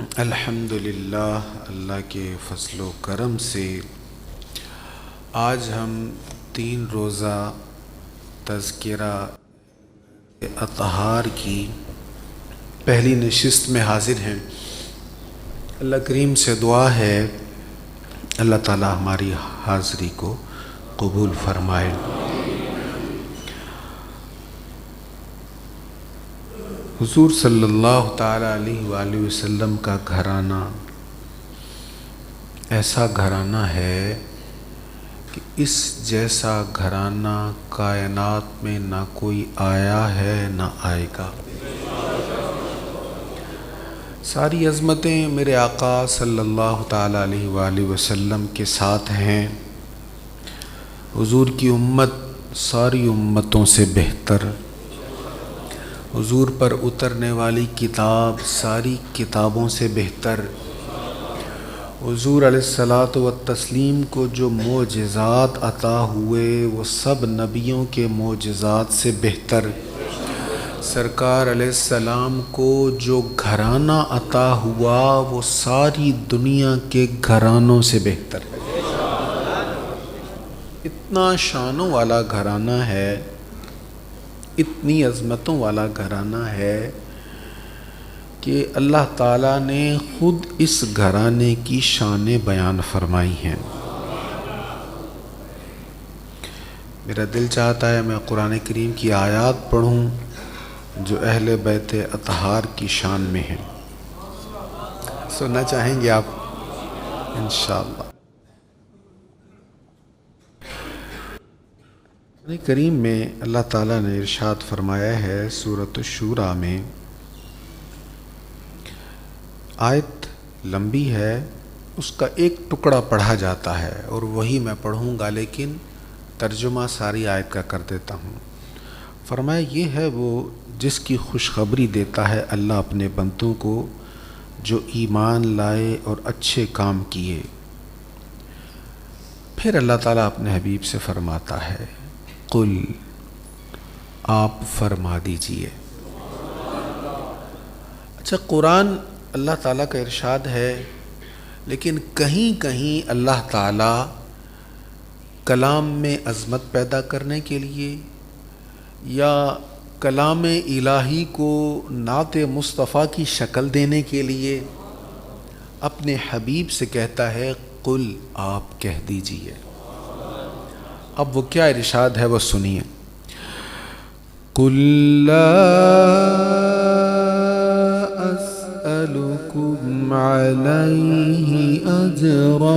الحمدللہ، اللہ کے فضل و کرم سے آج ہم 3 روزہ تذکرہ اطہار کی پہلی نشست میں حاضر ہیں۔ اللہ کریم سے دعا ہے اللہ تعالی ہماری حاضری کو قبول فرمائے۔ حضور صلی اللہ تعالیٰ علیہ وآلہ وسلم کا گھرانہ ایسا گھرانہ ہے کہ اس جیسا گھرانہ کائنات میں نہ کوئی آیا ہے نہ آئے گا۔ ساری عظمتیں میرے آقا صلی اللہ تعالیٰ علیہ وآلہ وسلم کے ساتھ ہیں۔ حضور کی امت ساری امتوں سے بہتر، حضور پر اترنے والی کتاب ساری کتابوں سے بہتر، حضور علیہ الصلاۃ والتسلیم کو جو معجزات عطا ہوئے وہ سب نبیوں کے معجزات سے بہتر، سرکار علیہ السلام کو جو گھرانہ عطا ہوا وہ ساری دنیا کے گھرانوں سے بہتر ہے۔ اتنا شانوں والا گھرانہ ہے، اتنی عظمتوں والا گھرانہ ہے کہ اللہ تعالیٰ نے خود اس گھرانے کی شانیں بیان فرمائی ہیں۔ میرا دل چاہتا ہے میں قرآن کریم کی آیات پڑھوں جو اہل بیت اطہار کی شان میں ہیں۔ سننا چاہیں گے آپ انشاءاللہ؟ قرآن کریم میں اللہ تعالیٰ نے ارشاد فرمایا ہے سورۃ الشورى میں، آیت لمبی ہے، اس کا ایک ٹکڑا پڑھا جاتا ہے اور وہی میں پڑھوں گا، لیکن ترجمہ ساری آیت کا کر دیتا ہوں۔ فرمایا یہ ہے وہ جس کی خوشخبری دیتا ہے اللہ اپنے بندوں کو جو ایمان لائے اور اچھے کام کیے۔ پھر اللہ تعالیٰ اپنے حبیب سے فرماتا ہے قل، آپ فرما دیجئے۔ اچھا، قرآن اللہ تعالیٰ کا ارشاد ہے، لیکن کہیں کہیں اللہ تعالیٰ کلام میں عظمت پیدا کرنے کے لیے یا کلام الہی کو نعت مصطفیٰ کی شکل دینے کے لیے اپنے حبیب سے کہتا ہے قل، آپ کہہ دیجئے۔ اب وہ کیا ارشاد ہے وہ سنیے۔ قل لا اسألكم علیہ اجرا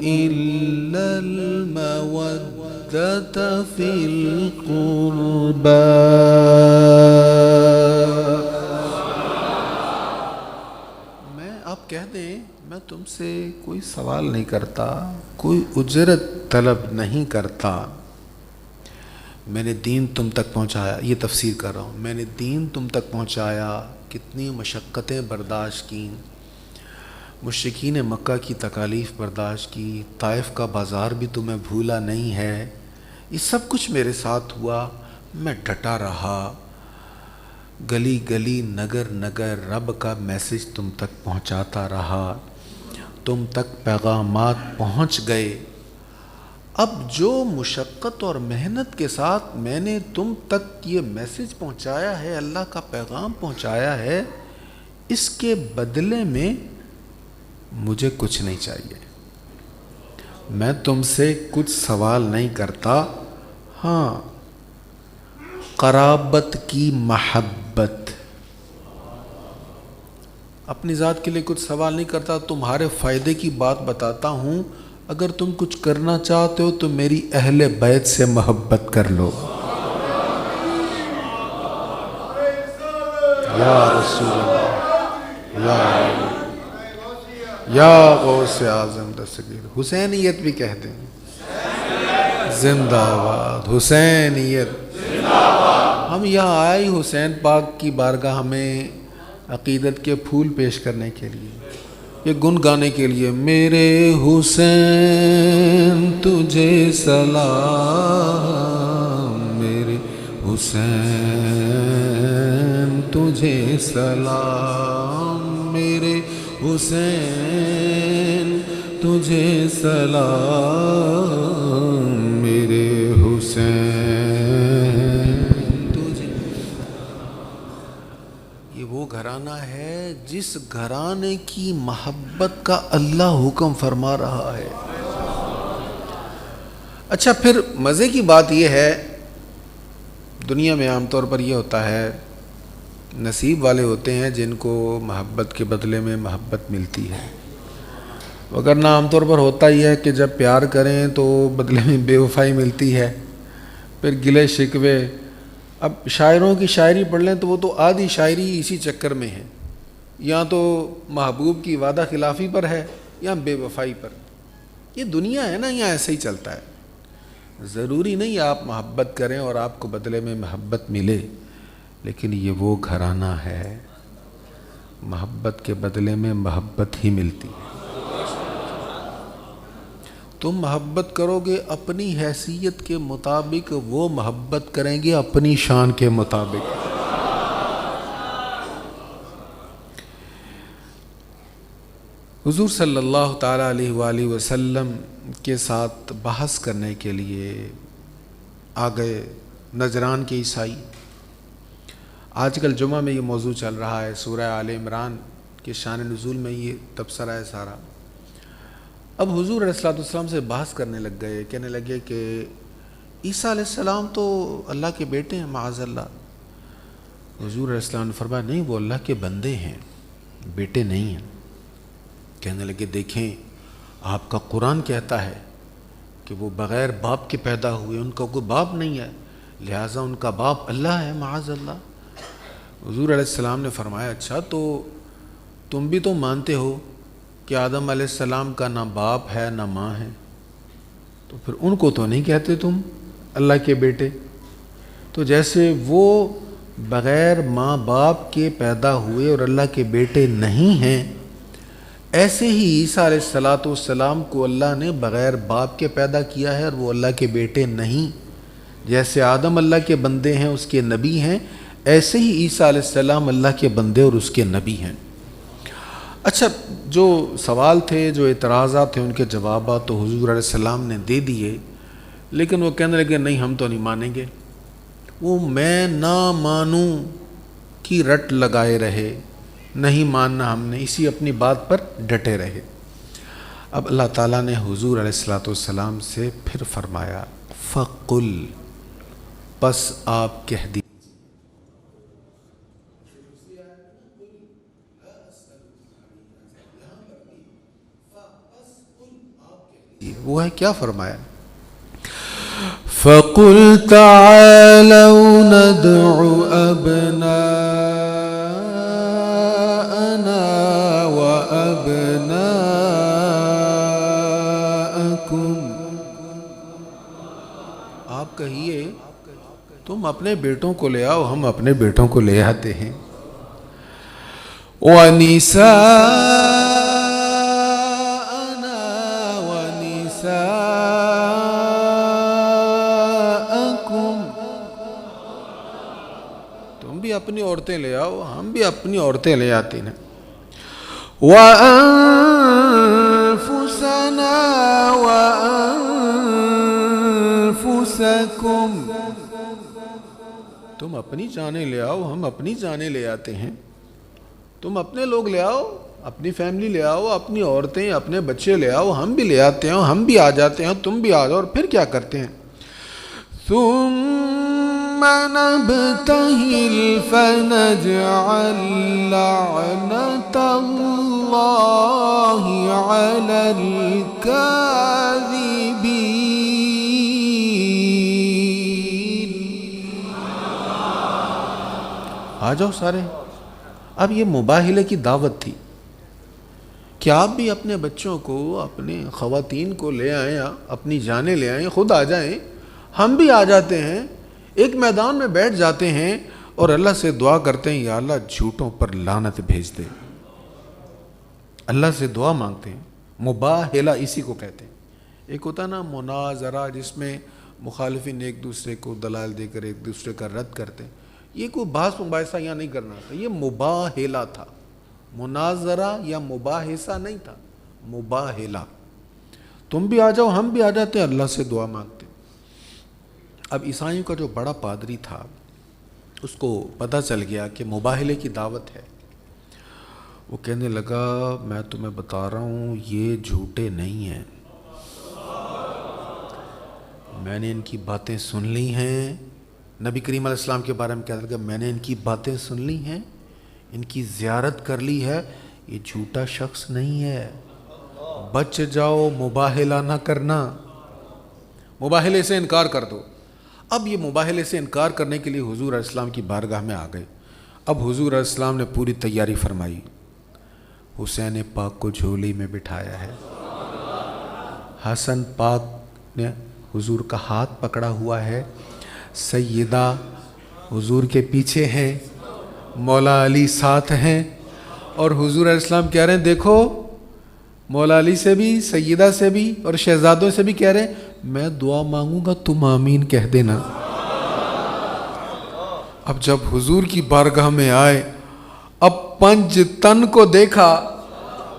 الا المودۃ فی القربى۔ آپ کہہ دیں میں تم سے کوئی سوال نہیں کرتا، کوئی اجرت طلب نہیں کرتا، میں نے دین تم تک پہنچایا۔ یہ تفسیر کر رہا ہوں، میں نے دین تم تک پہنچایا، کتنی مشقتیں برداشت کیں، مشرکین مکہ کی تکالیف برداشت کی، طائف کا بازار بھی تمہیں بھولا نہیں ہے، یہ سب کچھ میرے ساتھ ہوا، میں ڈٹا رہا، گلی گلی نگر نگر رب کا میسج تم تک پہنچاتا رہا، تم تک پیغامات پہنچ گئے۔ اب جو مشقت اور محنت کے ساتھ میں نے تم تک یہ میسج پہنچایا ہے، اللہ کا پیغام پہنچایا ہے، اس کے بدلے میں مجھے کچھ نہیں چاہیے، میں تم سے کچھ سوال نہیں کرتا۔ ہاں، قرابت کی محبت، اپنی ذات کے لیے کچھ سوال نہیں کرتا، تمہارے فائدے کی بات بتاتا ہوں، اگر تم کچھ کرنا چاہتے ہو تو میری اہل بیت سے محبت کر لو۔ یا رسول اللہ، یا غوث اعظم دستگیر، حسینیت بھی کہہ دیں، زندہ باد حسینیت۔ ہم یہاں آئے حسین پاک کی بارگاہ میں عقیدت کے پھول پیش کرنے کے لیے، یہ گن گانے کے لیے، میرے حسین تجھے سلام، میرے حسین تجھے سلام، میرے حسین تجھے سلام میرے حسین تجھے. یہ وہ گھرانہ ہے جس گھرانے کی محبت کا اللہ حکم فرما رہا ہے. اچھا پھر مزے کی بات یہ ہے، دنیا میں عام طور پر یہ ہوتا ہے، نصیب والے ہوتے ہیں جن کو محبت کے بدلے میں محبت ملتی ہے، وگرنہ عام طور پر ہوتا ہی ہے کہ جب پیار کریں تو بدلے میں بے وفائی ملتی ہے، پھر گلے شکوے. اب شاعروں کی شاعری پڑھ لیں تو وہ تو آدھی شاعری اسی چکر میں ہے، یا تو محبوب کی وعدہ خلافی پر ہے یا بے وفائی پر. یہ دنیا ہے نا، یہاں ایسے ہی چلتا ہے. ضروری نہیں آپ محبت کریں اور آپ کو بدلے میں محبت ملے، لیکن یہ وہ گھرانہ ہے محبت کے بدلے میں محبت ہی ملتی ہے. تم محبت کرو گے اپنی حیثیت کے مطابق، وہ محبت کریں گے اپنی شان کے مطابق. حضور صلی اللہ تعالیٰ علیہ وآلہ وسلم کے ساتھ بحث کرنے کے لیے آ گئے نجران کے عیسائی. آج کل جمعہ میں یہ موضوع چل رہا ہے، سورہ آل عمران کے شان نزول میں یہ تبصرہ ہے سارا. اب حضور علیہ السلام سے بحث کرنے لگ گئے، کہنے لگے کہ عیسیٰ علیہ السلام تو اللہ کے بیٹے ہیں معاذ اللہ. حضور علیہ السلام نے فرمایا نہیں، وہ اللہ کے بندے ہیں، بیٹے نہیں ہیں. کہنے لگے دیکھیں آپ کا قرآن کہتا ہے کہ وہ بغیر باپ کے پیدا ہوئے، ان کا کوئی باپ نہیں ہے، لہٰذا ان کا باپ اللہ ہے معاذ اللہ. حضور علیہ السلام نے فرمایا اچھا تو تم بھی تو مانتے ہو کہ آدم علیہ السلام کا نہ باپ ہے نہ ماں ہے، تو پھر ان کو تو نہیں کہتے تم اللہ کے بیٹے؟ تو جیسے وہ بغیر ماں باپ کے پیدا ہوئے اور اللہ کے بیٹے نہیں ہیں، ایسے ہی عیسیٰ علیہ السلام کو اللہ نے بغیر باپ کے پیدا کیا ہے اور وہ اللہ کے بیٹے نہیں. جیسے آدم اللہ کے بندے ہیں، اس کے نبی ہیں، ایسے ہی عیسیٰ علیہ السلام اللہ کے بندے اور اس کے نبی ہیں. اچھا جو سوال تھے، جو اعتراضات تھے، ان کے جوابات تو حضور علیہ السلام نے دے دیے، لیکن وہ کہنے لگے نہیں ہم تو نہیں مانیں گے. وہ میں نہ مانوں کی رٹ لگائے رہے، نہیں ماننا ہم نے، اسی اپنی بات پر ڈٹے رہے. اب اللہ تعالیٰ نے حضور علیہ السلام سے پھر فرمایا فَقُلْ، پس آپ کہہ دیجئے. وہ ہے کیا فرمایا؟ فَقُلْ تَعَالَوْا نَدْعُ أَبْنَاءَنَا وَأَبْنَاءَكُمْ. آپ کہیے تم اپنے بیٹوں کو لے آؤ، ہم اپنے بیٹوں کو لے آتے ہیں. وَنِسَاءَنَا وَنِسَاءَكُمْ، تم بھی اپنی عورتیں لے آؤ، ہم بھی اپنی عورتیں لے آتے ہیں. وَأَنفُسَنَا وَأَنفُسَكُمْ، تم اپنی جانیں لے آؤ، ہم اپنی جانیں لے آتے ہیں. تم اپنے لوگ لے آؤ، اپنی فیملی لے آؤ، اپنی عورتیں اپنے بچے لے آؤ، ہم بھی لے آتے ہیں، ہم بھی آ جاتے ہیں، تم بھی آ جاؤ. اور پھر کیا کرتے ہیں؟ ثُمَّ نَبْتَهِلْ فَنَجْعَلْ لَعْنَتَ اللَّهِ عَلَى الْكَاذِبِينَ. آ جاؤ سارے. اب یہ مباہلے کی دعوت تھی کہ آپ بھی اپنے بچوں کو، اپنے خواتین کو لے آئیں، اپنی جانیں لے آئیں، خود آ جائیں، ہم بھی آ جاتے ہیں، ایک میدان میں بیٹھ جاتے ہیں اور اللہ سے دعا کرتے ہیں یا اللہ جھوٹوں پر لعنت بھیج دے. اللہ سے دعا مانگتے ہیں. مباہلہ اسی کو کہتے ہیں. ایک ہوتا نا مناظرہ، جس میں مخالفین ایک دوسرے کو دلائل دے کر ایک دوسرے کا رد کرتے ہیں. یہ کوئی بحث مباحثہ یہاں نہیں کرنا تھا، یہ مباہلہ تھا. مناظرہ یا مباحثہ نہیں تھا، مباہلہ. تم بھی آ جاؤ، ہم بھی آ جاتے، اللہ سے دعا مانگتے. اب عیسائیوں کا جو بڑا پادری تھا اس کو پتہ چل گیا کہ مباہلے کی دعوت ہے. وہ کہنے لگا میں تمہیں بتا رہا ہوں یہ جھوٹے نہیں ہیں، میں نے ان کی باتیں سن لی ہیں. نبی کریم علیہ السلام کے بارے میں کہنے لگا میں نے ان کی باتیں سن لی ہیں، ان کی زیارت کر لی ہے، یہ جھوٹا شخص نہیں ہے، بچ جاؤ، مباہلہ نہ کرنا، مباہلے سے انکار کر دو. اب یہ مباہلے سے انکار کرنے کے لیے حضور علیہ السلام کی بارگاہ میں آ گئے. اب حضور علیہ السلام نے پوری تیاری فرمائی. حسین پاک کو جھولی میں بٹھایا ہے، حسن پاک نے حضور کا ہاتھ پکڑا ہوا ہے، سیدہ حضور کے پیچھے ہیں، مولا علی ساتھ ہیں، اور حضور علیہ السلام کہہ رہے ہیں دیکھو مولا علی سے بھی، سیدہ سے بھی اور شہزادوں سے بھی کہہ رہے ہیں میں دعا مانگوں گا تم آمین کہہ دینا. اب جب حضور کی بارگاہ میں آئے، اب پنج تن کو دیکھا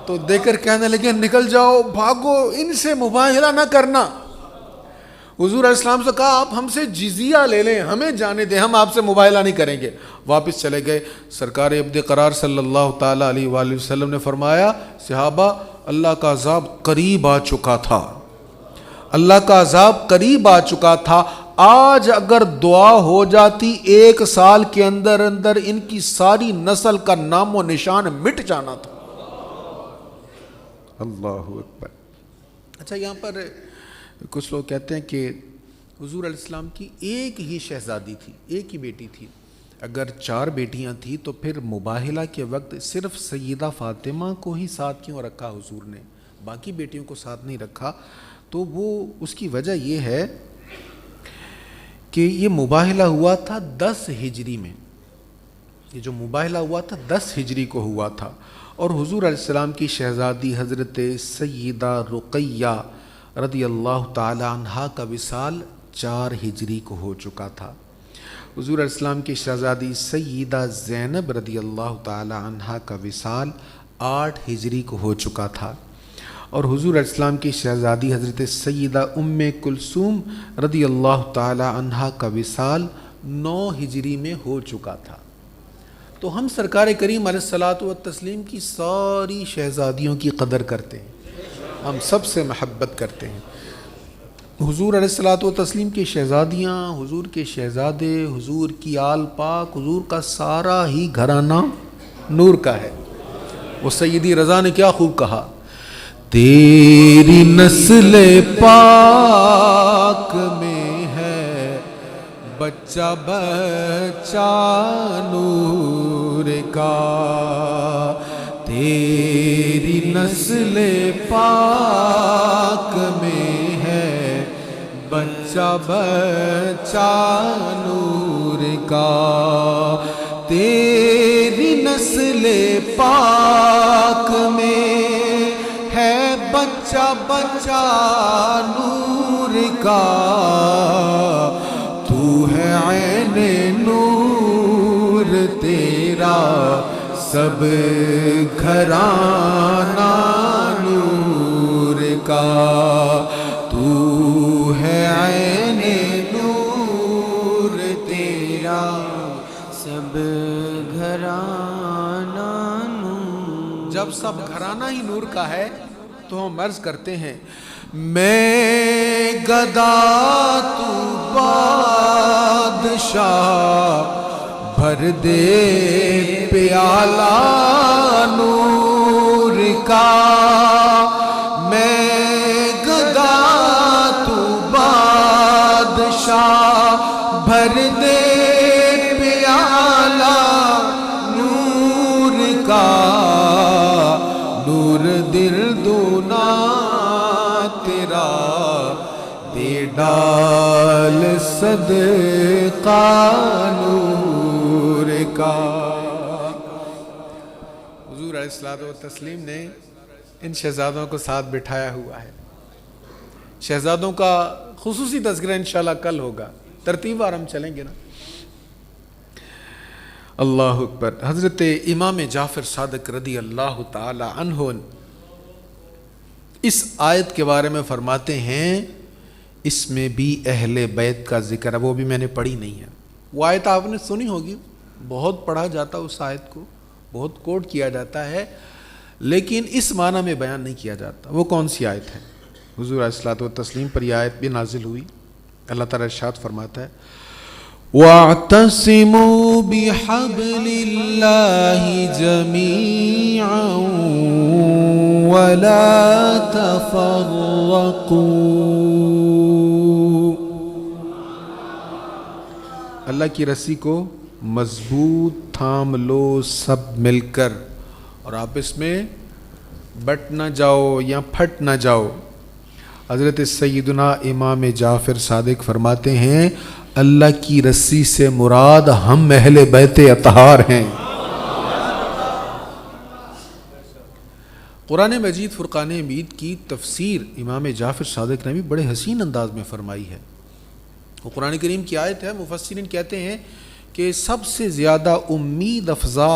تو دیکھ کر کہنے لگے نکل جاؤ، بھاگو، ان سے مباہلہ نہ کرنا. حضور علیہ السلام سے کہا آپ ہم سے جزیہ لے لیں، ہمیں جانے دیں، ہم آپ سے مباہلہ نہیں کریں گے. واپس چلے گئے. سرکار ابد قرار صلی اللہ تعالیٰ علیہ وآلہ وسلم نے فرمایا صحابہ اللہ کا عذاب قریب آ چکا تھا، اللہ کا عذاب قریب آ چکا تھا. آج اگر دعا ہو جاتی 1 سال کے اندر اندر ان کی ساری نسل کا نام و نشان مٹ جانا تھا. اللہ اکبر. اچھا یہاں پر کچھ لوگ کہتے ہیں کہ حضور علیہ السلام کی ایک ہی شہزادی تھی، ایک ہی بیٹی تھی. اگر 4 بیٹیاں تھیں تو پھر مباہلہ کے وقت صرف سیدہ فاطمہ کو ہی ساتھ کیوں رکھا حضور نے، باقی بیٹیوں کو ساتھ نہیں رکھا؟ تو وہ اس کی وجہ یہ ہے کہ یہ مباہلہ ہوا تھا 10 ہجری میں. یہ جو مباہلہ ہوا تھا 10 ہجری کو ہوا تھا، اور حضور علیہ السلام کی شہزادی حضرت سیدہ رقیہ رضی اللہ تعالی عنہا کا وصال 4 ہجری کو ہو چکا تھا. حضور علیہ السلام کی شہزادی سیدہ زینب رضی اللہ تعالی عنہا کا وصال 8 ہجری کو ہو چکا تھا، اور حضور علیہ السلام کی شہزادی حضرت سیدہ ام کلثوم رضی اللہ تعالی عنہا کا وصال 9 ہجری میں ہو چکا تھا. تو ہم سرکار کریم علیہ الصلاۃ والتسلیم کی ساری شہزادیوں کی قدر کرتے ہیں، ہم سب سے محبت کرتے ہیں. حضور علیہ الصلاۃ والتسلیم کی شہزادیاں، حضور کے شہزادے، حضور کی آل پاک، حضور کا سارا ہی گھرانہ نور کا ہے. وہ سیدی رضا نے کیا خوب کہا، تیری نسل پاک میں ہے بچہ بچہ نور کا، تیری نسل پاک میں ہے بچہ بچہ نور کا، تیری نسل پاک میں ہے بچہ بچہ نور کا، تو ہے عین نور تیرا سب گھرانہ نور کا، تو ہے عین نور تیرا سب گھرانہ نور. جب سب گھرانہ ہی نور کا ہے تو ہم عرض کرتے ہیں میں گدا تو بادشاہ، بھر دے پیالہ نور کا، میں گدا تو بادشاہ، بھر دے پیالہ نور کا، نور دل دونا تیرا دے ڈال صدقہ نور کا. حضور علیہ الصلوۃ والتسلیم نے ان شہزادوں کو ساتھ بٹھایا ہوا ہے. شہزادوں کا خصوصی تذکرہ انشاءاللہ کل ہوگا، ترتیب وار ہم چلیں گے نا. اللہ اکبر۔ حضرت امام جعفر صادق رضی اللہ تعالی عنہ اس آیت کے بارے میں فرماتے ہیں اس میں بھی اہل بیت کا ذکر ہے، وہ بھی میں نے پڑھی نہیں ہے۔ وہ آیت آپ نے سنی ہوگی، بہت پڑھا جاتا اس آیت کو، بہت کوٹ کیا جاتا ہے، لیکن اس معنی میں بیان نہیں کیا جاتا۔ وہ کون سی آیت ہے؟ حضور علیہ الصلوۃ والتسلیم پر یہ آیت بھی نازل ہوئی۔ اللہ تعالیٰ ارشاد فرماتا ہے وَاعْتَصِمُوا بِحَبْلِ اللَّهِ جَمِيعًا وَلَا تَفَرَّقُوا۔ اللہ کی رسی کو مضبوط تھام لو سب مل کر، اور آپس میں بٹ نہ جاؤ یا پھٹ نہ جاؤ۔ حضرت سیدنا امام جعفر صادق فرماتے ہیں اللہ کی رسی سے مراد ہم اہل بیت اطہار ہیں۔ قرآن مجید فرقان حمید کی تفسیر امام جعفر صادق نے بھی بڑے حسین انداز میں فرمائی ہے۔ وہ قرآن کریم کی آیت ہے، مفسرین کہتے ہیں کہ سب سے زیادہ امید افزا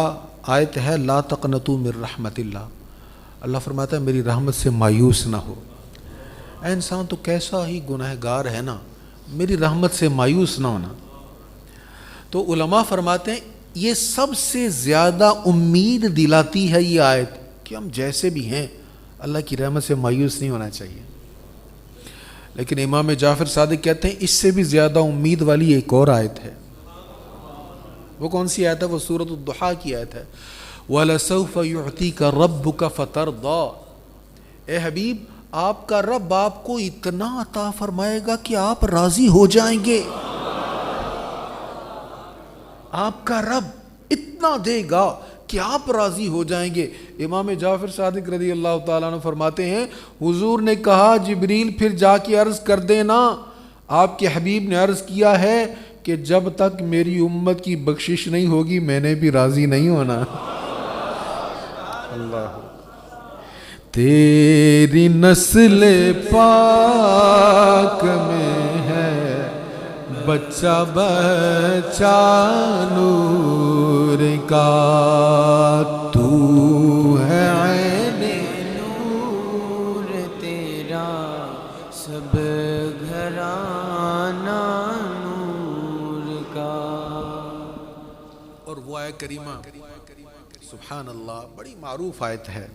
آیت ہے لا تقنطوا من رحمت اللہ۔ اللہ فرماتا ہے میری رحمت سے مایوس نہ ہو۔ اے انسان تو کیسا ہی گنہگار ہے نا، میری رحمت سے مایوس نہ ہونا۔ تو علماء فرماتے ہیں یہ سب سے زیادہ امید دلاتی ہے یہ آیت کہ ہم جیسے بھی ہیں اللہ کی رحمت سے مایوس نہیں ہونا چاہیے۔ لیکن امام جعفر صادق کہتے ہیں اس سے بھی زیادہ امید والی ایک اور آیت ہے۔ وہ کون سی آیت ہے؟ وہ سورۃ الضحیٰ کی آیت ہے وَلَسَوْفَ يُعْطِيكَ رَبُّكَ فَتَرْضَىٰ۔ اے حبیب آپ کا رب آپ کو اتنا عطا فرمائے گا کہ آپ راضی ہو جائیں گے۔ آپ کا رب اتنا دے گا کہ آپ راضی ہو جائیں گے۔ امام جعفر صادق رضی اللہ تعالیٰ عنہ فرماتے ہیں حضور نے کہا جبریل پھر جا کے عرض کر دینا، آپ کے حبیب نے عرض کیا ہے کہ جب تک میری امت کی بخشش نہیں ہوگی میں نے بھی راضی نہیں ہونا۔ اللہ تیری نسل پاک میں ہے بچہ بچہ نور کا، تو ہے عین نور تیرا سب گھرانہ نور کا۔ اور وہ آیت کریمہ سبحان اللہ بڑی معروف آیت ہے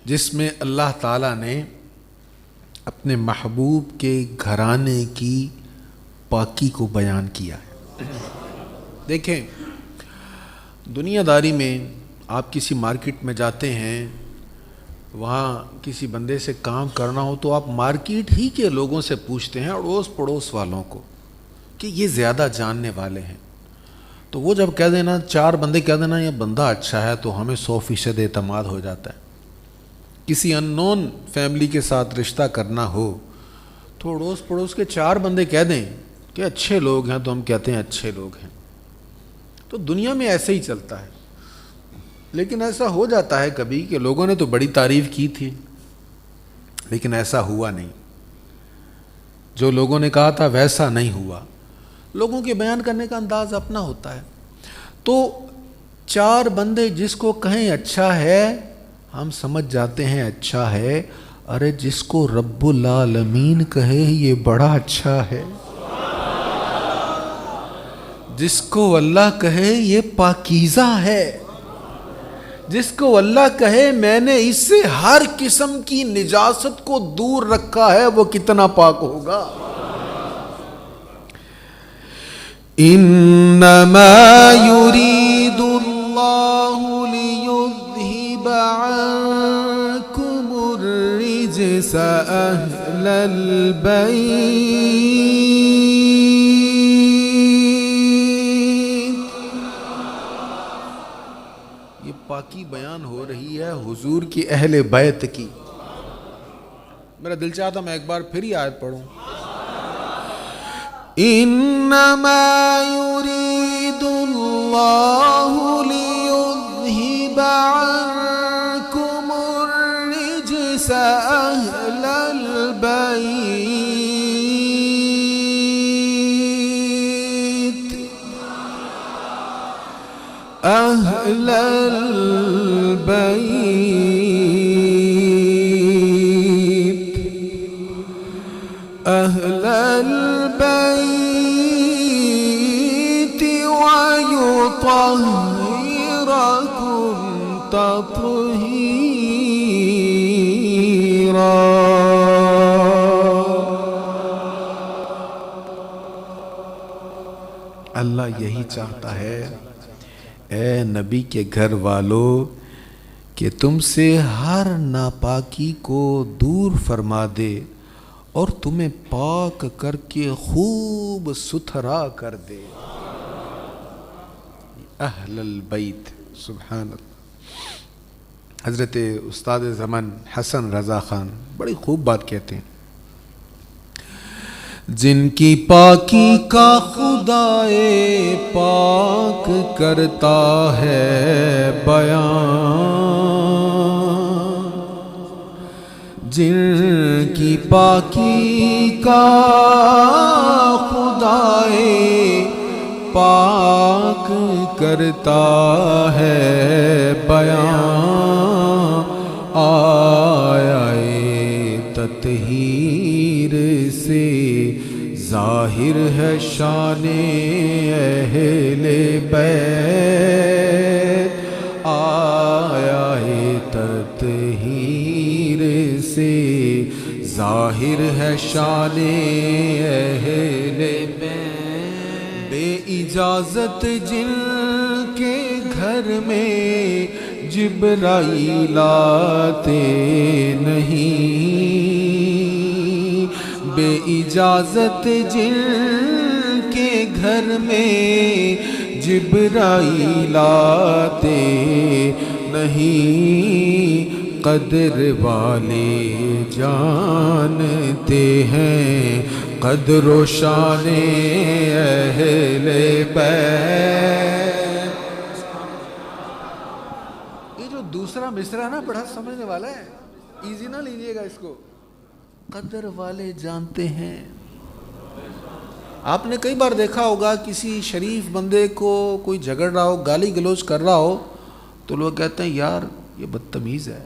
جس میں اللہ تعالیٰ نے اپنے محبوب کے گھرانے کی پاکی کو بیان کیا ہے۔ دیکھیں دنیا داری میں آپ کسی مارکیٹ میں جاتے ہیں، وہاں کسی بندے سے کام کرنا ہو تو آپ مارکیٹ ہی کے لوگوں سے پوچھتے ہیں، اڑوس پڑوس والوں کو، کہ یہ زیادہ جاننے والے ہیں۔ تو وہ جب کہہ دینا، چار بندے کہہ دینا یہ بندہ اچھا ہے، تو ہمیں 100% اعتماد ہو جاتا ہے۔ کسی ان نون فیملی کے ساتھ رشتہ کرنا ہو تو اڑوس پڑوس کے چار بندے کہہ دیں کہ اچھے لوگ ہیں تو ہم کہتے ہیں اچھے لوگ ہیں۔ تو دنیا میں ایسے ہی چلتا ہے، لیکن ایسا ہو جاتا ہے کبھی کہ لوگوں نے تو بڑی تعریف کی تھی لیکن ایسا ہوا نہیں، جو لوگوں نے کہا تھا ویسا نہیں ہوا۔ لوگوں کے بیان کرنے کا انداز اپنا ہوتا ہے۔ تو چار بندے جس کو کہیں اچھا ہے ہم سمجھ جاتے ہیں اچھا ہے، ارے جس کو رب العالمین کہے یہ بڑا اچھا ہے، جس کو اللہ کہے یہ پاکیزہ ہے، جس کو اللہ کہے میں نے اس سے ہر قسم کی نجاست کو دور رکھا ہے، وہ کتنا پاک ہوگا۔ انما یرید اللہ لیذہب عنکم الرجس اہل البیت۔ یہ پاکی بیان ہو رہی ہے حضور کی اہل بیت کی۔ میرا دل چاہتا میں ایک بار پھر ہی آیت پڑھوں۔ انما یرید اللہ لیذہب عنکم الرجس اہل البیت أهل البيت أهل البيت ويطهركم تطهيرا. اللہ یہی چاہتا ہے اے نبی کے گھر والو کہ تم سے ہر ناپاکی کو دور فرما دے اور تمہیں پاک کر کے خوب ستھرا کر دے. اہل البیت، سبحان اللہ. حضرت استاد زمن حسن رضا خان بڑی خوب بات کہتے ہیں، جن کی پاکی کا خدائے پاک کرتا ہے بیان، جن کی پاکی کا خدائے پاک کرتا ہے بیان، آیا تطہیر سے ظاہر ہے شان اہل بیت، آیا تطہیر سے ظاہر ہے شان اہل بیت. بے اجازت جن کے گھر میں جبرائیل آتے نہیں، بے اجازت جن کے گھر میں جبرائیل آتے نہیں، قدر والے جانتے ہیں قدر و شان اہل بیت. یہ جو دوسرا مصرع نا بڑا سمجھنے والا ہے، ایزی نہ لیجئے گا اس کو. قدر والے جانتے ہیں. آپ نے کئی بار دیکھا ہوگا کسی شریف بندے کو کوئی جھگڑ رہا ہو، گالی گلوچ کر رہا ہو، تو لوگ کہتے ہیں یار یہ بدتمیز ہے،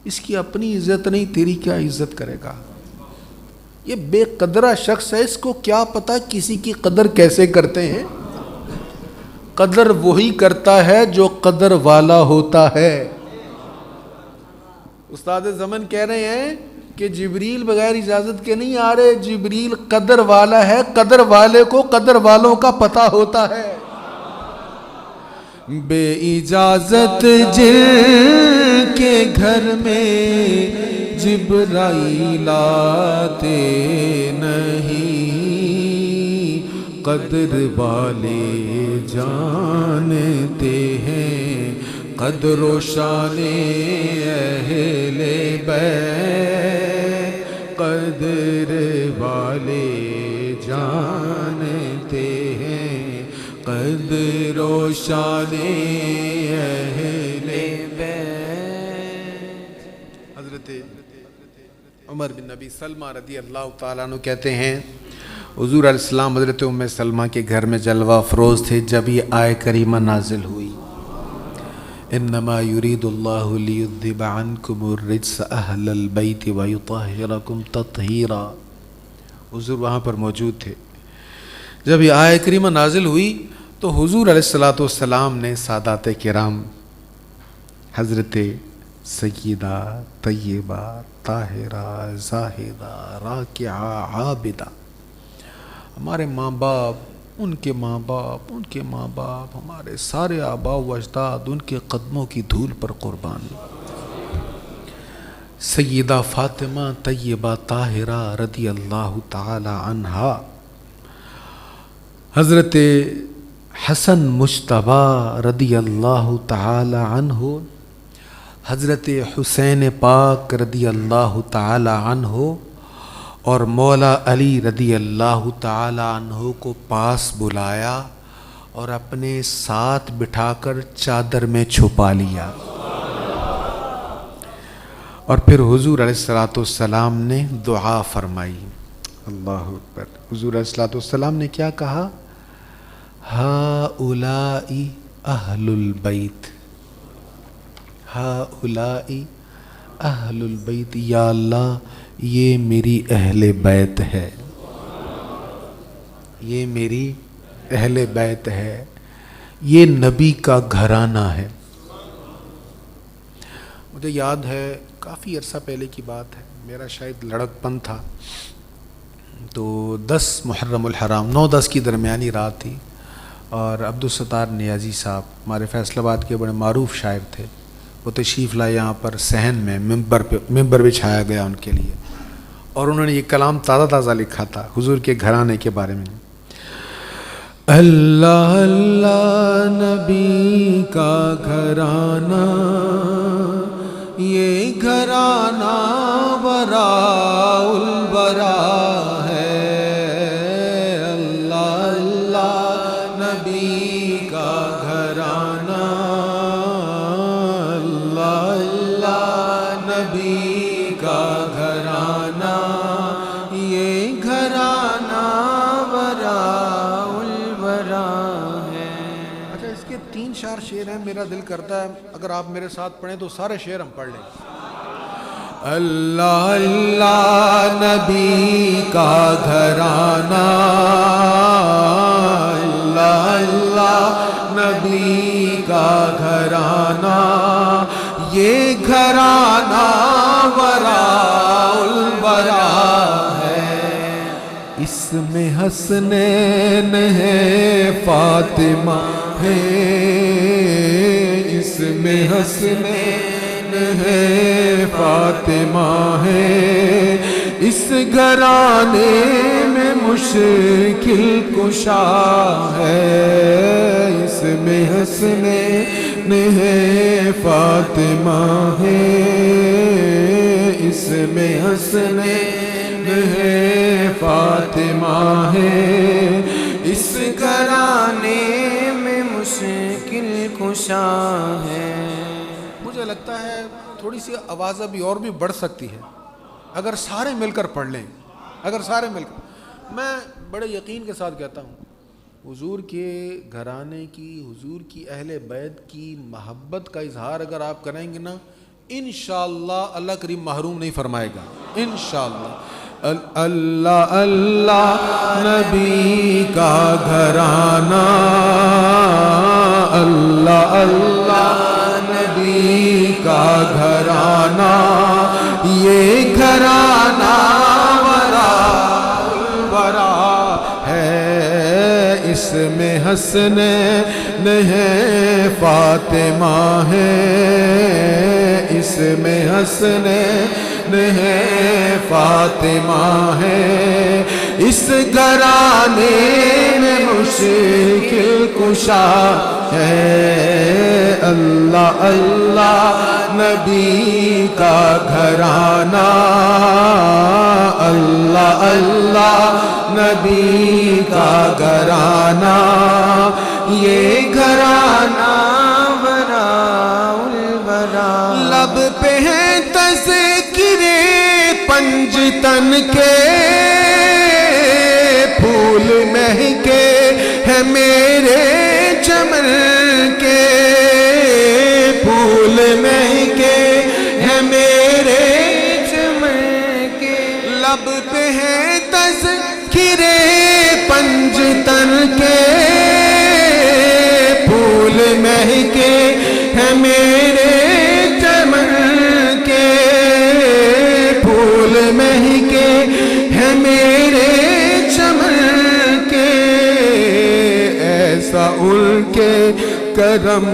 اس کی اپنی عزت نہیں، تیری کیا عزت کرے گا، یہ بے قدرہ شخص ہے، اس کو کیا پتا کسی کی قدر کیسے کرتے ہیں. قدر وہی کرتا ہے جو قدر والا ہوتا ہے. استاد زمن کہہ رہے ہیں کہ جبریل بغیر اجازت کے نہیں آ رہے، جبریل قدر والا ہے، قدر والے کو قدر والوں کا پتہ ہوتا ہے. بے اجازت جن کے گھر میں جبرائیل آتے نہیں، قدر والے جانتے ہیں قدر و شان اہل بیت، قدر والے جانتے ہیں قدر و شان اہل بیت. حضرت عمر بن نبی سلمہ رضی اللہ تعالیٰ عنہ کہتے ہیں حضور علیہ السلام حضرت ام سلمہ کے گھر میں جلوہ افروز تھے جب یہ آیت کریمہ نازل ہوئی، انما یرید اللہ لیذھب عنکم الرجس اہل البیت ویطہرکم تطہیرا. حضور وہاں پر موجود تھے جب یہ آیت کریمہ نازل ہوئی، تو حضور علیہ السلام نے سادات کرام حضرت سیدہ طیبہ طاہرہ زاہدہ راکعہ عابدہ، ہمارے ماں باپ، ان کے ماں باپ، ان کے ماں باپ، ہمارے سارے آباء و اجداد ان کے قدموں کی دھول پر قربان. سیدہ فاطمہ طیبہ طاہرہ رضی اللہ تعالی عنہا، حضرت حسن مجتبی رضی اللہ تعالی عنہ، حضرت حسین پاک رضی اللہ تعالی عنہ اور مولا علی رضی اللہ تعالی عنہ کو پاس بلایا اور اپنے ساتھ بٹھا کر چادر میں چھپا لیا. اور پھر حضور علیہ السلام نے دعا فرمائی. اللہ اکبر. حضور علیہ السلام نے کیا کہا؟ ہؤلاء اہل البیت، ہؤلاء اہل البیت، یا اللہ یہ میری اہل بیت ہے، یہ میری اہل بیت ہے، یہ نبی کا گھرانہ ہے۔ مجھے یاد ہے کافی عرصہ پہلے کی بات ہے، میرا شاید لڑکپن تھا، تو 10 محرم الحرام 9-10 کی درمیانی رات تھی، اور عبدالستار نیازی صاحب ہمارے فیصل آباد کے بڑے معروف شاعر تھے، وہ تشریف لائے یہاں پر صحن میں، ممبر بچھایا گیا ان کے لیے، اور انہوں نے یہ کلام تازہ تازہ لکھا تھا حضور کے گھرانے کے بارے میں۔ اللہ اللہ نبی کا گھرانہ، یہ گھرانہ براء البراء ہے، اللہ اللہ نبی کا گھرانہ، اللہ اللہ نبی کا گھرانہ، یہ گھرانہ براء البراء ہے۔ اچھا اس کے 3 شعر ہیں، میرا دل کرتا ہے اگر آپ میرے ساتھ پڑھیں تو سارے شعر ہم پڑھ لیں۔ اللہ اللہ نبی کا گھرانہ، اللہ اللہ نبی کا گھرانہ، یہ گھرانہ براء البراء ہے، اس میں حسنین ہے فاطمہ ہے، اس میں حسنین ہے فاطمہ ہے، اس گھرانے میں مشکل کشا ہے، اس میں حسنین ہے فاطمہ ہے، اس میں حسنین ہے فاطمہ ہے، اس گھرانے میں مشکل کشا ہے۔ مجھے لگتا ہے تھوڑی سی آواز ابھی اور بھی بڑھ سکتی ہے اگر سارے مل کر پڑھ لیں، اگر سارے مل کر۔ میں بڑے یقین کے ساتھ کہتا ہوں حضور کے گھرانے کی، حضور کی اہل بیت کی محبت کا اظہار اگر آپ کریں گے نا، انشاءاللہ اللہ کریم محروم نہیں فرمائے گا، انشاءاللہ۔ اللہ اللہ نبی کا گھرانہ، اللہ اللہ نبی کا گھرانہ، یہ گھرانہ براء البراء ہے، اس میں حسنین ہے فاطمہ ہے، اس میں حسنین ہے فاطمہ ہے، اس گھرانے میں مشکل کشا ہے، اللہ اللہ نبی کا گھرانہ، اللہ اللہ نبی کا گھرانہ، یہ گھرانہ براء البراء۔ لب پہ ہے تذکر پنجتن کے، پھول مہکے ہیں میرے چمن کے، پھول مہکے ہیں میرے چمن کے، لب پہ ہے تذکر پنجتن کے، پھول مہکے ہیں میرے چمن کے، پھول مہکے ہیں میرے چمن کے، ایسا ان کے کرم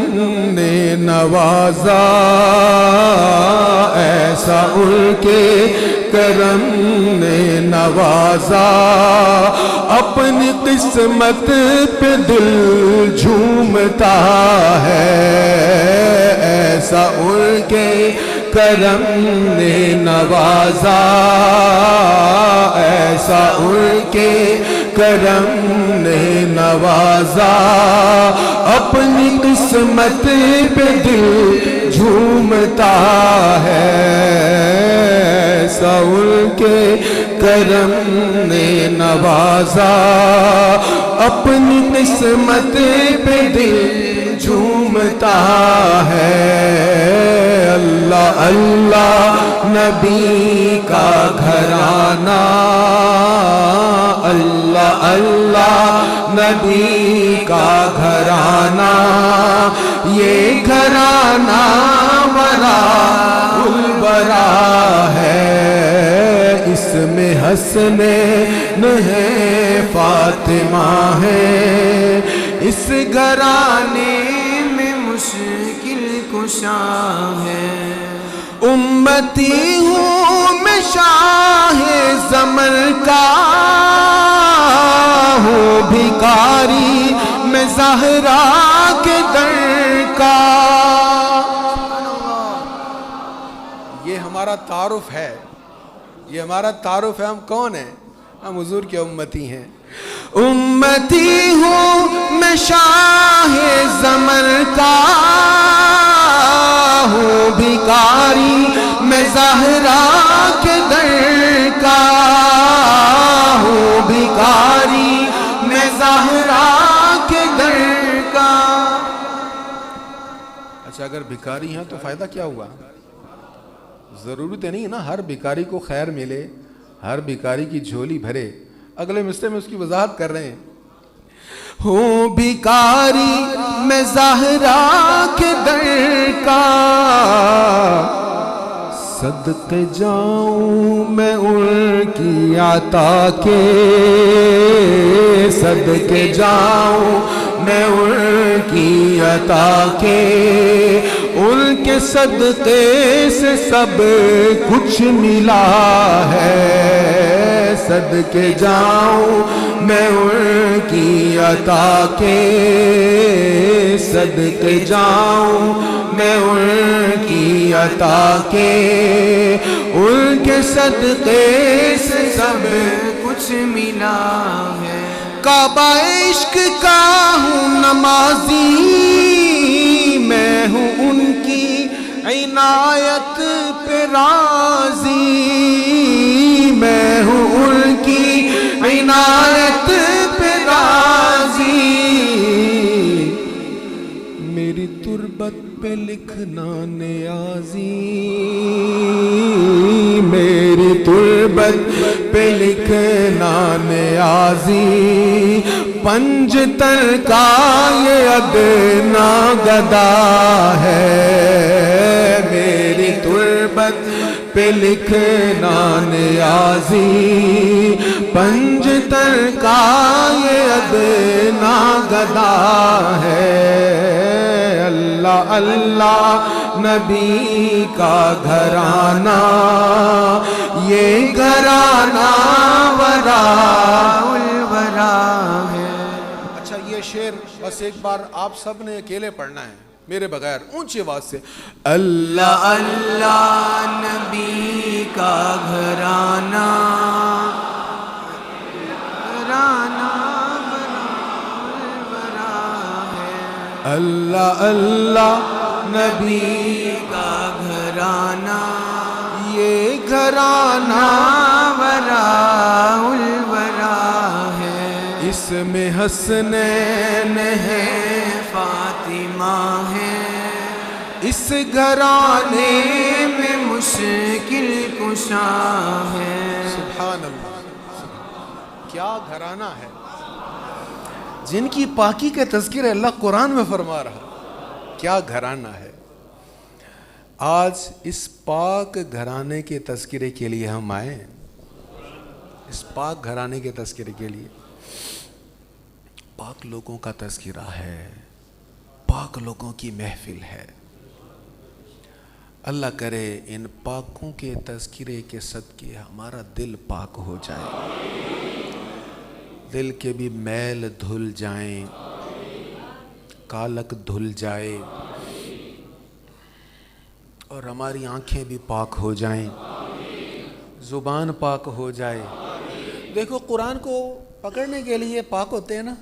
نے نوازا، ایسا ان کے کرم نے نوازا، اپنی قسمت پہ دل جھومتا ہے، ایسا ان کے کرم نے نوازا، ایسا ان کے کرم نے نوازا، اپنی قسمت پہ دل جھومتا ہے، ایسا ان کے کرم نے نوازا، اپنی قسمت پہ دل جھومتا ہے۔ اللہ اللہ نبی کا گھرانہ، اللہ اللہ نبی کا گھرانہ، یہ گھرانہ وراء الورا ہے، اس میں حسنین ہے، فاطمہ ہے، اس گھرانے میں مشکل کشا ہے۔ امتی ہوں میں شاہ زمن کا، ہوں بھکاری میں زہرا کے در کا۔ یہ ہمارا تعارف ہے، یہ ہمارا تعارف ہے، ہم کون ہیں؟ ہم حضور کے امتی ہیں۔ امتی ہوں میں شاہ زمن کا، ہوں بھکاری میں زہرا کے در کا، ہوں بھکاری میں زہرا کے در کا۔ اچھا اگر بھکاری ہیں تو فائدہ کیا ہوا؟ ضرورت نہیں ہے نا ہر بھکاری کو خیر ملے، ہر بھکاری کی جھولی بھرے۔ اگلے مصرعے میں اس کی وضاحت کر رہے ہیں، ہوں بھکاری میں زہرا کے در کا، صدقے جاؤں میں ان کی عطا کے، صدقے جاؤں میں ان کی عطا کے، ان کے صدقے سے سب کچھ ملا ہے، صدقے جاؤں میں ان کی عطا کے، صدقے جاؤں میں ان کی عطا کے، ان کے صدقے سے سب کچھ ملا ہے۔ کعبہ عشق کا ہوں نمازی، میں ہوں ان کی عنایت پہ راضی، میں ہوں ان کی عنایت پہ راضی، میری تربت پہ لکھنا نیازی، میری تربت پہ لکھنا نیازی، پنجتن کا یہ ادنا گدا ہے، میری تربت پہ لکھنا نیازی، پنجتن کا یہ ادنا گدا ہے۔ اللہ اللہ نبی کا گھرانہ، یہ گھرانہ وراء الورا ہے۔ اچھا یہ شعر بس ایک بار آپ سب نے اکیلے پڑھنا ہے میرے بغیر، اونچی آواز سے۔ اللہ اللہ نبی کا گھرانہ، گھرانہ اللہ اللہ نبی کا گھرانہ، یہ گھرانہ وراء الورا ہے، اس میں حسنین ہے، فاطمہ ہے، اس گھرانے میں مشکل کشا ہے۔ سبحان اللہ، کیا گھرانہ ہے جن کی پاکی کا تذکرہ اللہ قرآن میں فرما رہا، کیا گھرانہ ہے۔ آج اس پاک گھرانے کے تذکرے کے لیے ہم آئے، اس پاک گھرانے کے تذکرے کے لیے۔ پاک لوگوں کا تذکرہ ہے، پاک لوگوں کی محفل ہے۔ اللہ کرے ان پاکوں کے تذکرے کے صدقے ہمارا دل پاک ہو جائے، دل کے بھی میل دھل جائیں، کالک دھل جائے، اور ہماری آنکھیں بھی پاک ہو جائیں، زبان پاک ہو جائے۔ دیکھو قرآن کو پکڑنے کے لیے پاک ہوتے ہیں نا،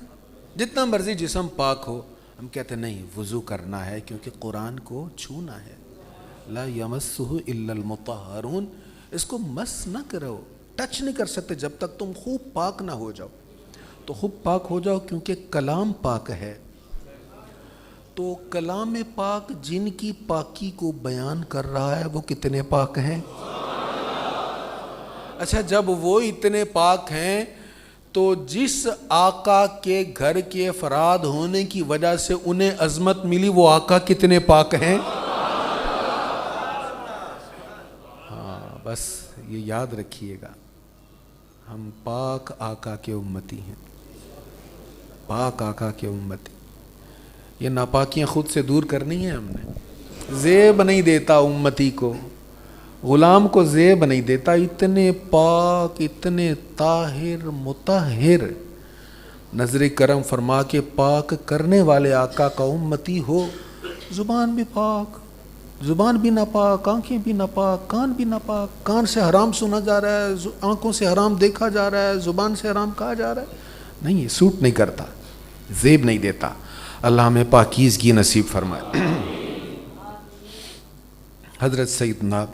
جتنا مرضی جسم پاک ہو، ہم کہتے ہیں نہیں وضو کرنا ہے کیونکہ قرآن کو چھونا ہے، لا یمسہ الا المطہرون، اس کو مس نہ کرو، ٹچ نہیں کر سکتے جب تک تم خوب پاک نہ ہو جاؤ. تو خوب پاک ہو جاؤ کیونکہ کلام پاک ہے. تو کلام پاک جن کی پاکی کو بیان کر رہا ہے وہ کتنے پاک ہیں؟ اچھا، جب وہ اتنے پاک ہیں تو جس آقا کے گھر کے افراد ہونے کی وجہ سے انہیں عظمت ملی وہ آقا کتنے پاک ہیں؟ ہاں، بس یہ یاد رکھیے گا، ہم پاک آقا کے امتی ہیں، پاک آقا کے امتی. یہ ناپاکیاں خود سے دور کرنی ہیں ہم نے. زیب نہیں دیتا امتی کو، غلام کو زیب نہیں دیتا. اتنے پاک، اتنے طاہر مطہر، نظر کرم فرما کے پاک کرنے والے آقا کا امتی ہو. زبان بھی پاک، زبان بھی ناپاک، آنکھیں بھی ناپاک، کان بھی ناپاک. کان سے حرام سنا جا رہا ہے، آنکھوں سے حرام دیکھا جا رہا ہے، زبان سے حرام کہا جا رہا ہے. نہیں، یہ سوٹ نہیں کرتا، زیب نہیں دیتا. اللہ ہمیں پاکیزگی نصیب فرمائے. حضرت سیدنا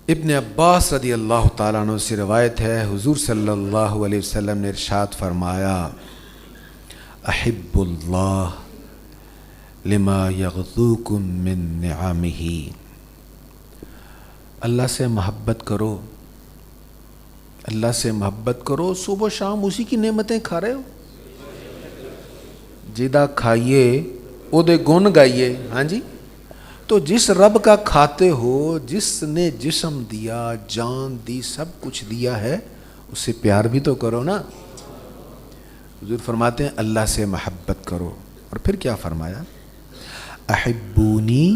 ابن عباس رضی اللہ تعالیٰ عنہ سے روایت ہے، حضور صلی اللہ علیہ وسلم نے ارشاد فرمایا، احب اللہ لما یغذوکم من نعمہ. اللہ سے محبت کرو، اللہ سے محبت کرو. صبح و شام اسی کی نعمتیں کھا رہے ہو. جدا کھائیے او دے گن گائیے. ہاں جی، تو جس رب کا کھاتے ہو، جس نے جسم دیا، جان دی، سب کچھ دیا ہے، اس سے پیار بھی تو کرو نا. حضور فرماتے ہیں اللہ سے محبت کرو. اور پھر کیا فرمایا؟ احبونی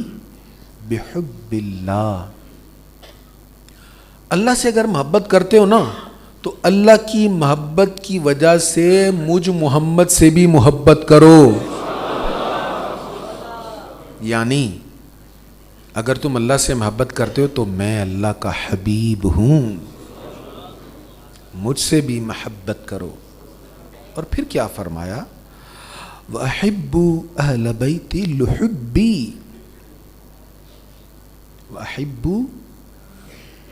بحب اللہ. اللہ سے اگر محبت کرتے ہو نا تو اللہ کی محبت کی وجہ سے مجھ محمد سے بھی محبت کرو. یعنی اگر تم اللہ سے محبت کرتے ہو تو میں اللہ کا حبیب ہوں، مجھ سے بھی محبت کرو. اور پھر کیا فرمایا؟ وَأَحِبُّوا أَهْلَ بَيْتِ لُحُبِّي. وَأَحِبُّوا،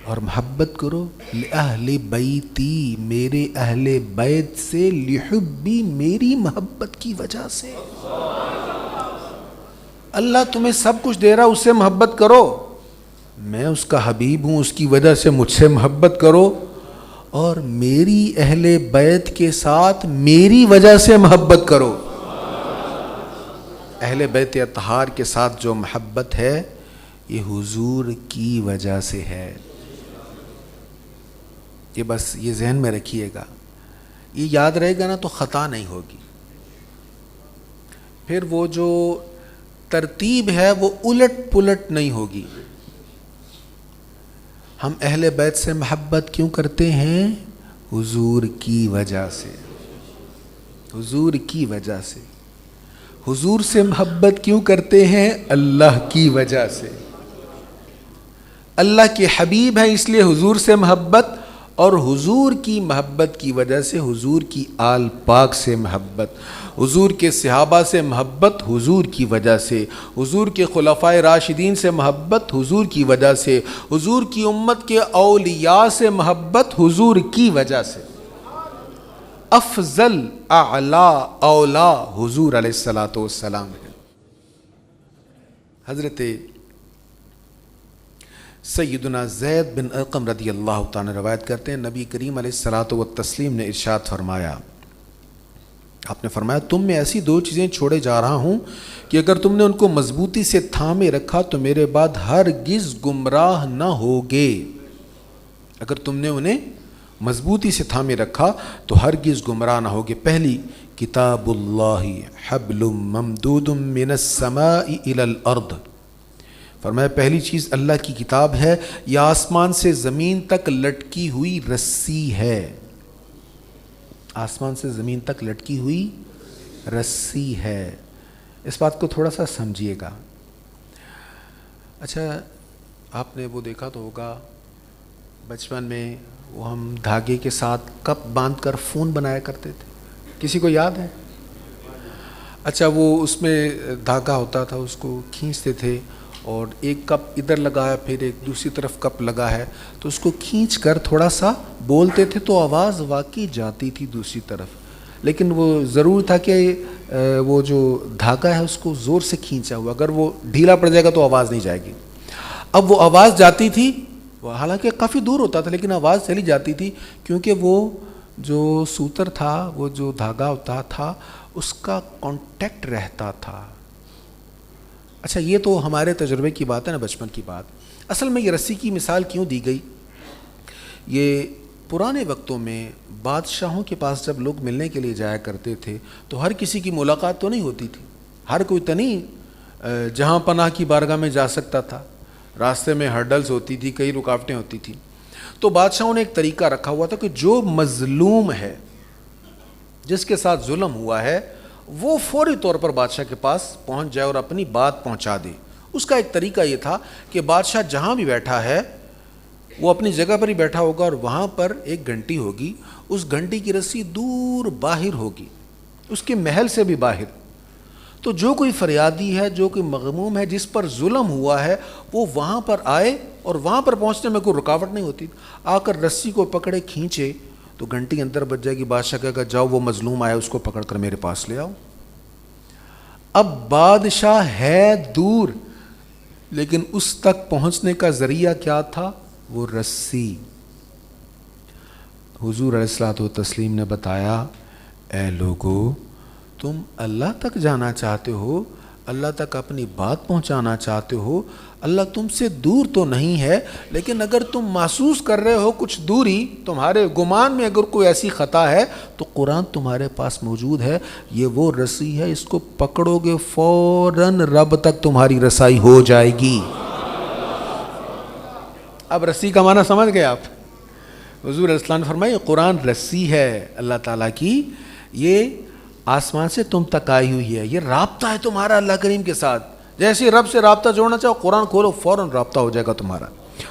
اور محبت کرو، لِأَهْلِ بَيْتِي، میرے اہل بیت سے، لِحُبِّي، میری محبت کی وجہ سے. اللہ تمہیں سب کچھ دے رہا، اس سے محبت کرو. میں اس کا حبیب ہوں، اس کی وجہ سے مجھ سے محبت کرو. اور میری اہل بیت کے ساتھ میری وجہ سے محبت کرو. اہل بیت اطہار کے ساتھ جو محبت ہے یہ حضور کی وجہ سے ہے. یہ بس یہ ذہن میں رکھیے گا، یہ یاد رہے گا نا تو خطا نہیں ہوگی. پھر وہ جو ترتیب ہے وہ الٹ پلٹ نہیں ہوگی. ہم اہل بیت سے محبت کیوں کرتے ہیں؟ حضور کی وجہ سے، حضور کی وجہ سے. حضور سے محبت کیوں کرتے ہیں؟ اللہ کی وجہ سے. اللہ کے حبیب ہیں اس لیے حضور سے محبت، اور حضور کی محبت کی وجہ سے حضور کی آل پاک سے محبت، حضور کے صحابہ سے محبت حضور کی وجہ سے، حضور کے خلفائے راشدین سے محبت حضور کی وجہ سے، حضور کی امت کے اولیاء سے محبت حضور کی وجہ سے. افضل اعلی اولا حضور علیہ الصلوۃ والسلام ہے. حضرت سیدنا زید بن ارقم رضی اللہ تعالیٰ روایت کرتے ہیں، نبی کریم علیہ الصلوۃ والتسلیم نے ارشاد فرمایا، آپ نے فرمایا تم میں ایسی دو چیزیں چھوڑے جا رہا ہوں کہ اگر تم نے ان کو مضبوطی سے تھامے رکھا تو میرے بعد ہرگز گمراہ نہ ہوگے. اگر تم نے انہیں مضبوطی سے تھامے رکھا تو ہرگز گمراہ نہ ہوگے. پہلی، کتاب اللہ حبل ممدود من السماء الى الارض. فرمایا پہلی چیز اللہ کی کتاب ہے، یہ آسمان سے زمین تک لٹکی ہوئی رسی ہے. آسمان سے زمین تک لٹکی ہوئی رسی ہے. اس بات کو تھوڑا سا سمجھیے گا. اچھا، آپ نے وہ دیکھا تو ہوگا بچپن میں وہ ہم دھاگے کے ساتھ کپ باندھ کر فون بنایا کرتے تھے. کسی کو یاد ہے؟ اچھا، وہ اس میں دھاگا ہوتا تھا، اس کو کھینچتے تھے اور ایک کپ ادھر لگا ہے پھر ایک دوسری طرف کپ لگا ہے، تو اس کو کھینچ کر تھوڑا سا بولتے تھے تو آواز واقعی جاتی تھی دوسری طرف، لیکن وہ ضرور تھا کہ وہ جو دھاگا ہے اس کو زور سے کھینچا ہوا، اگر وہ ڈھیلا پڑ جائے گا تو آواز نہیں جائے گی۔ اب وہ آواز جاتی تھی، حالانکہ کافی دور ہوتا تھا لیکن آواز چلی جاتی تھی، کیونکہ وہ جو سوتر تھا، وہ جو دھاگا ہوتا تھا، اس کا کانٹیکٹ رہتا تھا۔ اچھا یہ تو ہمارے تجربے کی بات ہے نا، بچپن کی بات۔ اصل میں یہ رسی کی مثال کیوں دی گئی؟ یہ پرانے وقتوں میں بادشاہوں کے پاس جب لوگ ملنے کے لیے جایا کرتے تھے تو ہر کسی کی ملاقات تو نہیں ہوتی تھی، ہر کوئی تو نہیں جہاں پناہ کی بارگاہ میں جا سکتا تھا، راستے میں ہرڈلز ہوتی تھی، کئی رکاوٹیں ہوتی تھیں۔ تو بادشاہوں نے ایک طریقہ رکھا ہوا تھا کہ جو مظلوم ہے، جس کے ساتھ ظلم ہوا ہے، وہ فوری طور پر بادشاہ کے پاس پہنچ جائے اور اپنی بات پہنچا دے۔ اس کا ایک طریقہ یہ تھا کہ بادشاہ جہاں بھی بیٹھا ہے وہ اپنی جگہ پر ہی بیٹھا ہوگا اور وہاں پر ایک گھنٹی ہوگی، اس گھنٹی کی رسی دور باہر ہوگی، اس کے محل سے بھی باہر۔ تو جو کوئی فریادی ہے، جو کوئی مغموم ہے، جس پر ظلم ہوا ہے، وہ وہاں پر آئے اور وہاں پر پہنچنے میں کوئی رکاوٹ نہیں ہوتی، آ کر رسی کو پکڑے کھینچے تو گھنٹی اندر بج جائے گی، بادشاہ کہے گا جاؤ وہ مظلوم آیا اس کو پکڑ کر میرے پاس لے آؤ۔ اب بادشاہ ہے دور، لیکن اس تک پہنچنے کا ذریعہ کیا تھا؟ وہ رسی۔ حضور علیہ الصلوۃ والتسلیم نے بتایا، اے لوگو، تم اللہ تک جانا چاہتے ہو، اللہ تک اپنی بات پہنچانا چاہتے ہو، اللہ تم سے دور تو نہیں ہے، لیکن اگر تم محسوس کر رہے ہو کچھ دوری، تمہارے گمان میں اگر کوئی ایسی خطا ہے تو قرآن تمہارے پاس موجود ہے، یہ وہ رسی ہے، اس کو پکڑو گے فوراً رب تک تمہاری رسائی ہو جائے گی۔ اب رسی کا معنی سمجھ گئے آپ؟ حضور علیہ السلام نے فرمایا یہ قرآن رسی ہے اللہ تعالیٰ کی، یہ آسمان سے تم تک آئی ہوئی ہے، یہ رابطہ ہے تمہارا اللہ کریم کے ساتھ۔ جیسے رب سے رابطہ جوڑنا چاہو قرآن کھولو، فوراً رابطہ ہو جائے گا تمہارا۔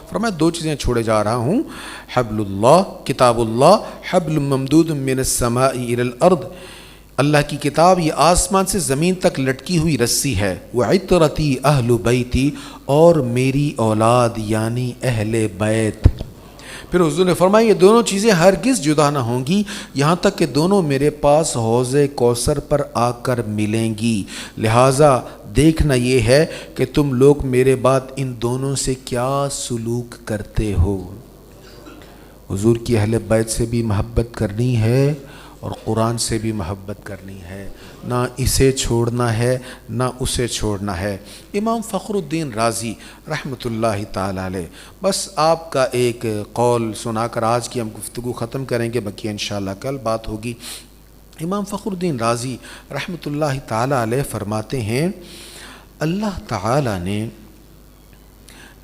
فرمایا دو چیزیں چھوڑے جا رہا ہوں، حبل اللہ، کتاب اللہ، حبل ممدود من السماء الى الارض، اللہ کی کتاب یہ آسمان سے زمین تک لٹکی ہوئی رسی ہے، وعطرتی اہل بیتی، اور میری اولاد یعنی اہل بیت۔ پھر حضور نے فرمایا یہ دونوں چیزیں ہرگز جدا نہ ہوں گی یہاں تک کہ دونوں میرے پاس حوض کوثر پر آ کر ملیں گی، لہٰذا دیکھنا یہ ہے کہ تم لوگ میرے بعد ان دونوں سے کیا سلوک کرتے ہو۔ حضور کی اہل بیت سے بھی محبت کرنی ہے اور قرآن سے بھی محبت کرنی ہے، نہ اسے چھوڑنا ہے نہ اسے چھوڑنا ہے۔ امام فخر الدین رازی رحمۃ اللہ تعالی علیہ، بس آپ کا ایک قول سنا کر آج کی ہم گفتگو ختم کریں گے، بقیہ انشاءاللہ کل بات ہوگی۔ امام فخر الدین رازی رحمۃ اللہ تعالی علیہ فرماتے ہیں، اللہ تعالی نے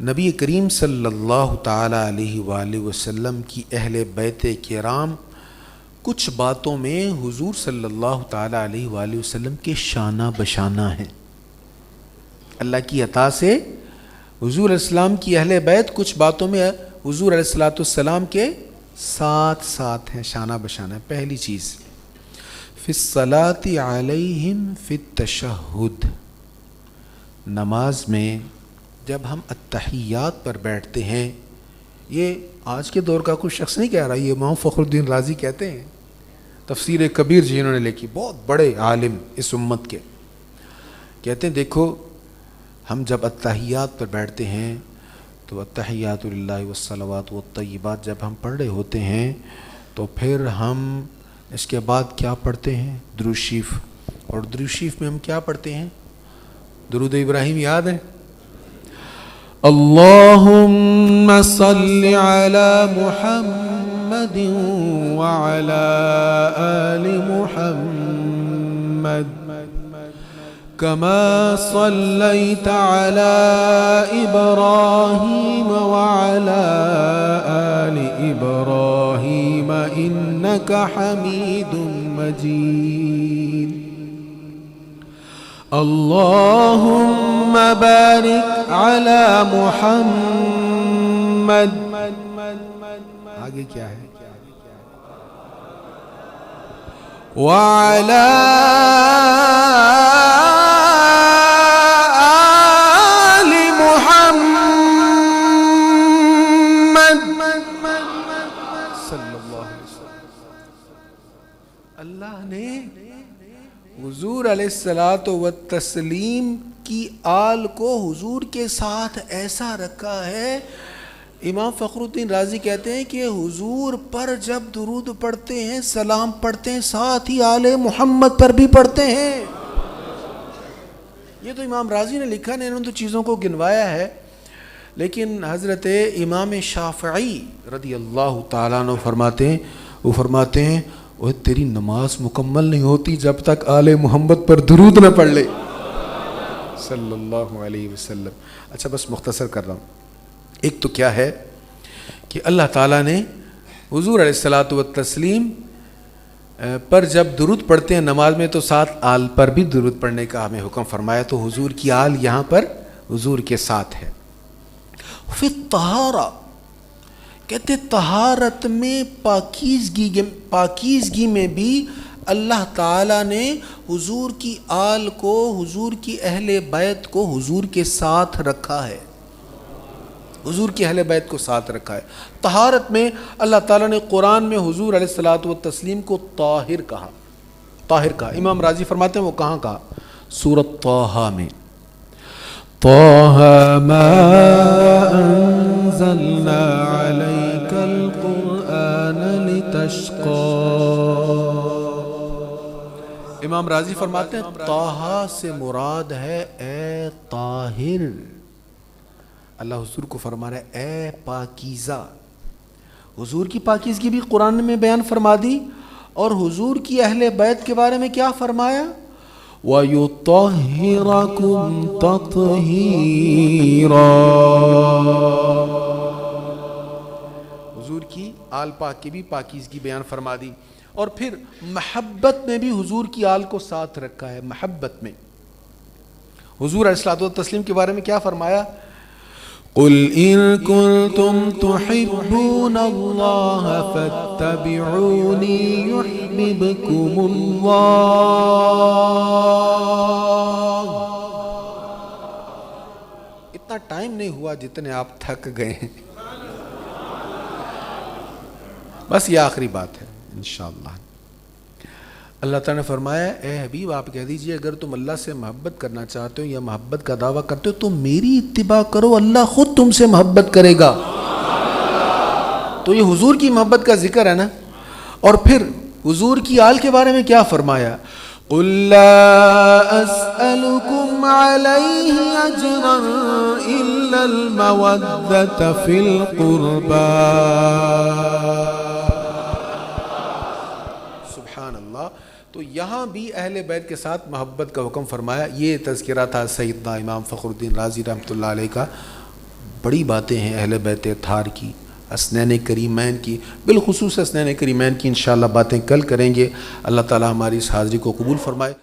نبی کریم صلی اللہ تعالی علیہ وآلہ وسلم کی اہل بیت کرام کچھ باتوں میں حضور صلی اللہ تعالیٰ علیہ وآلہ وسلم کے شانہ بشانہ ہیں۔ اللہ کی عطا سے حضور علیہ السلام کی اہل بیت کچھ باتوں میں حضور علیہ الصلوۃ والسلام کے ساتھ ساتھ ہیں، شانہ بشانہ ہیں۔ پہلی چیز، فی الصلاۃ علیہم فی التشہد، نماز میں جب ہم التحیات پر بیٹھتے ہیں، یہ آج کے دور کا کوئی شخص نہیں کہہ رہا، یہ امام فخر الدین رازی کہتے ہیں، تفسیر کبیر جی انہوں نے لکھی، بہت بڑے عالم اس امت کے، کہتے ہیں دیکھو ہم جب التحیات پر بیٹھتے ہیں تو التحیات للہ والصلوات والطیبات جب ہم پڑھ رہے ہوتے ہیں تو پھر ہم اس کے بعد کیا پڑھتے ہیں؟ درود شریف، اور درود شریف میں ہم کیا پڑھتے ہیں؟ درود ابراہیم یاد ہے؟ اللہم صل علی محمد وعلی آل محمد کما صلیت علی ابراہیم وعلی آل ابراہیم انک حمید مجید اللہم بارک علی محمد، آگے کیا ہے؟ وعلی آل حضور علیہ الصلاۃ والتسلیم کی آل کو حضور کے ساتھ ایسا رکھا ہے. امام فخر الدین رازی کہتے ہیں کہ حضور پر جب درود پڑھتے ہیں، سلام پڑھتے ہیں، ساتھ ہی آل محمد پر بھی پڑھتے ہیں. یہ تو امام رازی نے لکھا ہے، انہوں نے تو چیزوں کو گنوایا ہے. لیکن حضرت امام شافعی رضی اللہ تعالیٰ عنہ فرماتے ہیں وہ تیری نماز مکمل نہیں ہوتی جب تک آل محمد پر درود نہ پڑھ لے صلی اللہ علیہ وسلم. اچھا بس مختصر کر رہا ہوں. ایک تو کیا ہے کہ اللہ تعالیٰ نے حضور علیہ الصلاۃ والتسلیم پر جب درود پڑھتے ہیں نماز میں تو ساتھ آل پر بھی درود پڑھنے کا ہمیں حکم فرمایا. تو حضور کی آل یہاں پر حضور کے ساتھ ہے. پھر طہارہ کہتے طہارت میں پاکیزگی میں بھی اللہ تعالیٰ نے حضور کی آل کو، حضور کی اہل بیت کو حضور کے ساتھ رکھا ہے. حضور کی اہل بیت کو ساتھ رکھا ہے. طہارت میں اللہ تعالیٰ نے قرآن میں حضور علیہ الصلاۃ والتسلیم کو طاہر کہا. طاہر کہا. امام راضی فرماتے ہیں وہ کہاں کہا؟ سورۃ طٰہٰ میں. طٰہٰ مَا أَنزَلْنَا عَلَيْكَ الْقُرْآنَ لِتَشْقَىٰ. امام راضی فرماتے ہیں طٰہٰ سے مراد ہے اے طاہر. اللہ حضور کو فرما رہا ہے اے پاکیزہ. حضور کی پاکیزگی بھی قرآن میں بیان فرما دی، اور حضور کی اہل بیت کے بارے میں کیا فرمایا؟ وَيُطَهِّرَكُمْ تَطْهِيرًا. حضور کی آل پاک کی بھی پاکیزگی بیان فرما دی. اور پھر محبت میں بھی حضور کی آل کو ساتھ رکھا ہے. محبت میں حضور علیہ الصلوۃ والتسلیم کے بارے میں کیا فرمایا؟ قُلْ إِن كُنتُمْ تُحِبُّونَ اللَّهَ فَاتَّبِعُونِي يُحْبِبْكُمُ اللَّهُ. اتنا ٹائم نہیں ہوا جتنے آپ تھک گئے ہیں. بس یہ آخری بات ہے انشاءاللہ. اللہ تعالیٰ نے فرمایا اے حبیب آپ کہہ دیجئے اگر تم اللہ سے محبت کرنا چاہتے ہو یا محبت کا دعویٰ کرتے ہو تو میری اتباع کرو، اللہ خود تم سے محبت کرے گا. تو یہ حضور کی محبت کا ذکر ہے نا. اور پھر حضور کی آل کے بارے میں کیا فرمایا؟ قُلْ لَا أَسْأَلُكُمْ عَلَيْهِ أَجْرًا إِلَّا الْمَوَدَّةَ فِي الْقُرْبَى. سبحان اللہ. تو یہاں بھی اہل بیت کے ساتھ محبت کا حکم فرمایا. یہ تذکرہ تھا سیدنا امام فخر الدین رازی رحمۃ اللہ علیہ کا. بڑی باتیں ہیں اہل بیت اطہار کی، اسنین کریمین کی، بالخصوص اسنین کریمین کی انشاءاللہ باتیں کل کریں گے. اللہ تعالی ہماری اس حاضری کو قبول فرمائے.